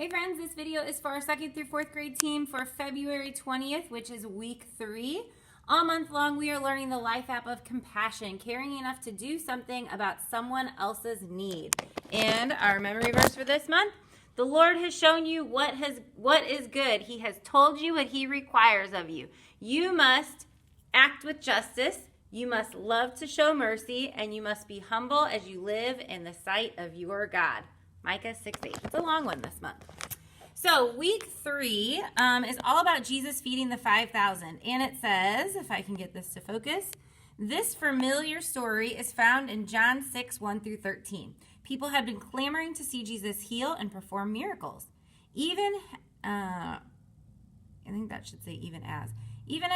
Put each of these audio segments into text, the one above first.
Hey friends, this video is for our 2nd through 4th grade team for February 20th, which is week 3. All month long, we are learning the life app of compassion, caring enough to do something about someone else's need. And our memory verse for this month, the Lord has shown you what is good. He has told you what he requires of you. You must act with justice, you must love to show mercy, and you must be humble as you live in the sight of your God. Micah 6:8. It's a long one this month. So week 3 is all about Jesus feeding the 5,000. And it says, if I can get this to focus, this familiar story is found in John 6:1 through 13. People have been clamoring to see Jesus heal and perform miracles. Even as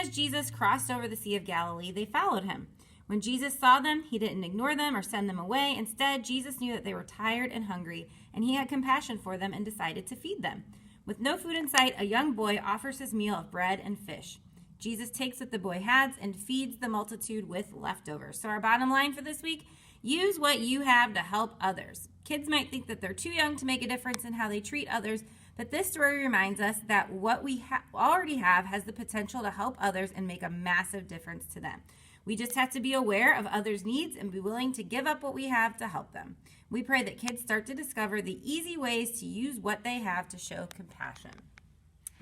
Jesus crossed over the Sea of Galilee, they followed him. When Jesus saw them, he didn't ignore them or send them away. Instead, Jesus knew that they were tired and hungry, and he had compassion for them and decided to feed them. With no food in sight, a young boy offers his meal of bread and fish. Jesus takes what the boy has and feeds the multitude with leftovers. So our bottom line for this week, use what you have to help others. Kids might think that they're too young to make a difference in how they treat others, but this story reminds us that what we already have has the potential to help others and make a massive difference to them. We just have to be aware of others' needs and be willing to give up what we have to help them. We pray that kids start to discover the easy ways to use what they have to show compassion.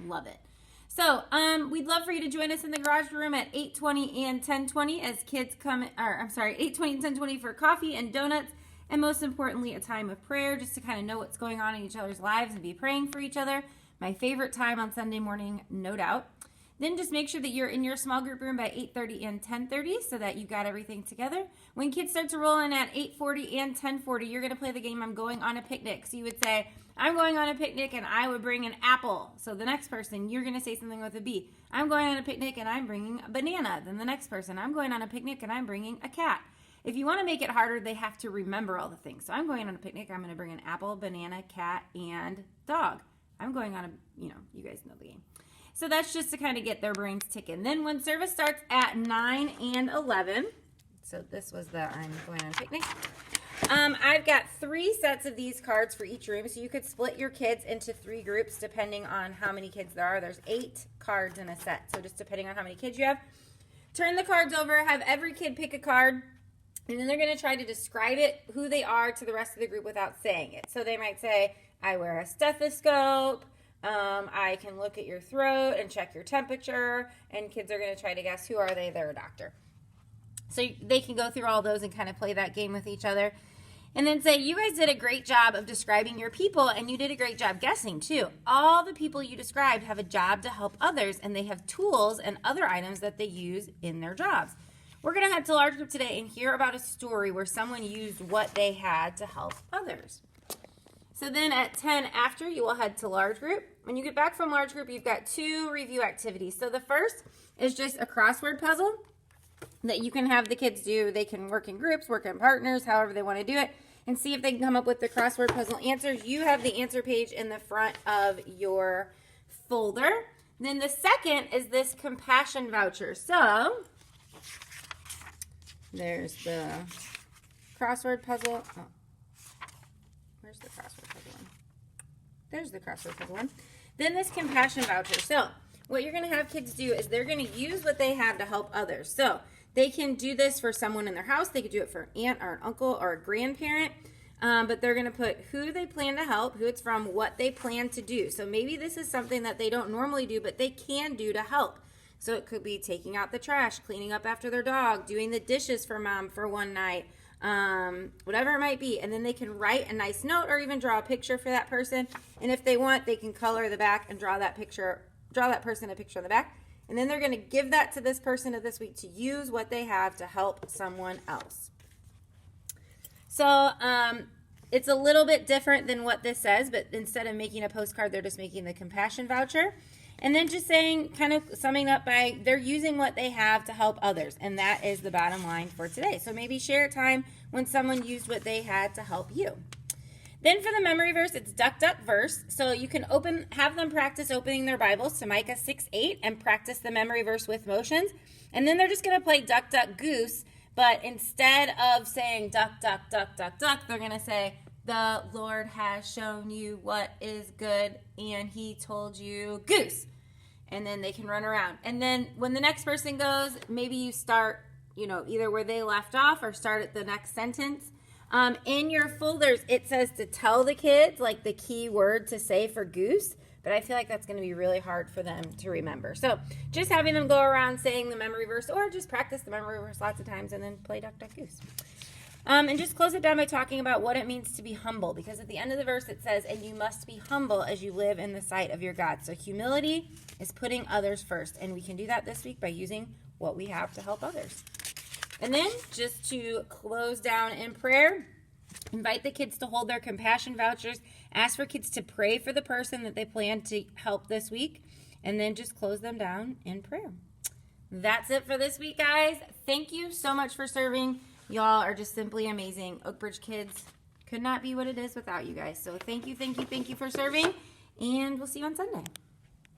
Love it. So we'd love for you to join us in the garage room at 8:20 and 10:20 as kids come, 8:20 and 10:20 for coffee and donuts, and most importantly, a time of prayer just to kind of know what's going on in each other's lives and be praying for each other. My favorite time on Sunday morning, no doubt. Then just make sure that you're in your small group room by 8:30 and 10:30 so that you got everything together. When kids start to roll in at 8:40 and 10:40, you're going to play the game, I'm going on a picnic. So you would say, I'm going on a picnic and I would bring an apple. So the next person, you're going to say something with a B. I'm going on a picnic and I'm bringing a banana. Then the next person, I'm going on a picnic and I'm bringing a cat. If you want to make it harder, they have to remember all the things. So I'm going on a picnic, I'm going to bring an apple, banana, cat, and dog. I'm going on you guys know the game. So that's just to kind of get their brains ticking. Then when service starts at 9 and 11, so this was the I'm going on a picnic. I've got 3 sets of these cards for each room, so you could split your kids into 3 groups depending on how many kids there are. There's 8 cards in a set, so just depending on how many kids you have. Turn the cards over, have every kid pick a card, and then they're going to try to describe it, who they are, to the rest of the group without saying it. So they might say, I wear a stethoscope. I can look at your throat and check your temperature, and kids are going to try to guess who are they. They're a doctor. So they can go through all those and kind of play that game with each other. And then say, you guys did a great job of describing your people, and you did a great job guessing too. All the people you described have a job to help others, and they have tools and other items that they use in their jobs. We're going to head to large group today and hear about a story where someone used what they had to help others. So then at 10 after, you will head to large group. When you get back from large group, you've got 2 review activities. So the first is just a crossword puzzle that you can have the kids do. They can work in groups, work in partners, however they want to do it, and see if they can come up with the crossword puzzle answers. You have the answer page in the front of your folder. Then the second is this compassion voucher. So there's the crossword puzzle. Oh. Where's the crossword puzzle one? There's the crossword puzzle one. Then this compassion voucher. So what you're going to have kids do is they're going to use what they have to help others. So they can do this for someone in their house. They could do it for an aunt or an uncle or a grandparent. But they're going to put who they plan to help, who it's from, what they plan to do. So maybe this is something that they don't normally do, but they can do to help. So it could be taking out the trash, cleaning up after their dog, doing the dishes for mom for one night, whatever it might be. And then they can write a nice note or even draw a picture for that person. And if they want, they can color the back and draw that person a picture on the back. And then they're going to give that to this person of this week to use what they have to help someone else. So it's a little bit different than what this says, but instead of making a postcard, they're just making the compassion voucher. And then just saying, kind of summing up by, they're using what they have to help others. And that is the bottom line for today. So maybe share a time when someone used what they had to help you. Then for the memory verse, it's duck, duck, verse. So you can have them practice opening their Bibles to Micah 6:8 and practice the memory verse with motions. And then they're just going to play duck, duck, goose. But instead of saying duck, duck, duck, duck, duck, they're going to say The Lord has shown you what is good, and he told you goose. And then they can run around. And then when the next person goes, maybe you start, either where they left off or start at the next sentence. In your folders, it says to tell the kids, like, the key word to say for goose. But I feel like that's going to be really hard for them to remember. So just having them go around saying the memory verse, or just practice the memory verse lots of times and then play duck, duck, goose. And just close it down by talking about what it means to be humble. Because at the end of the verse it says, and you must be humble as you live in the sight of your God. So humility is putting others first. And we can do that this week by using what we have to help others. And then just to close down in prayer, invite the kids to hold their compassion vouchers. Ask for kids to pray for the person that they plan to help this week. And then just close them down in prayer. That's it for this week, guys. Thank you so much for serving. Y'all are just simply amazing. Oakbridge Kids could not be what it is without you guys. So thank you for serving. And we'll see you on Sunday.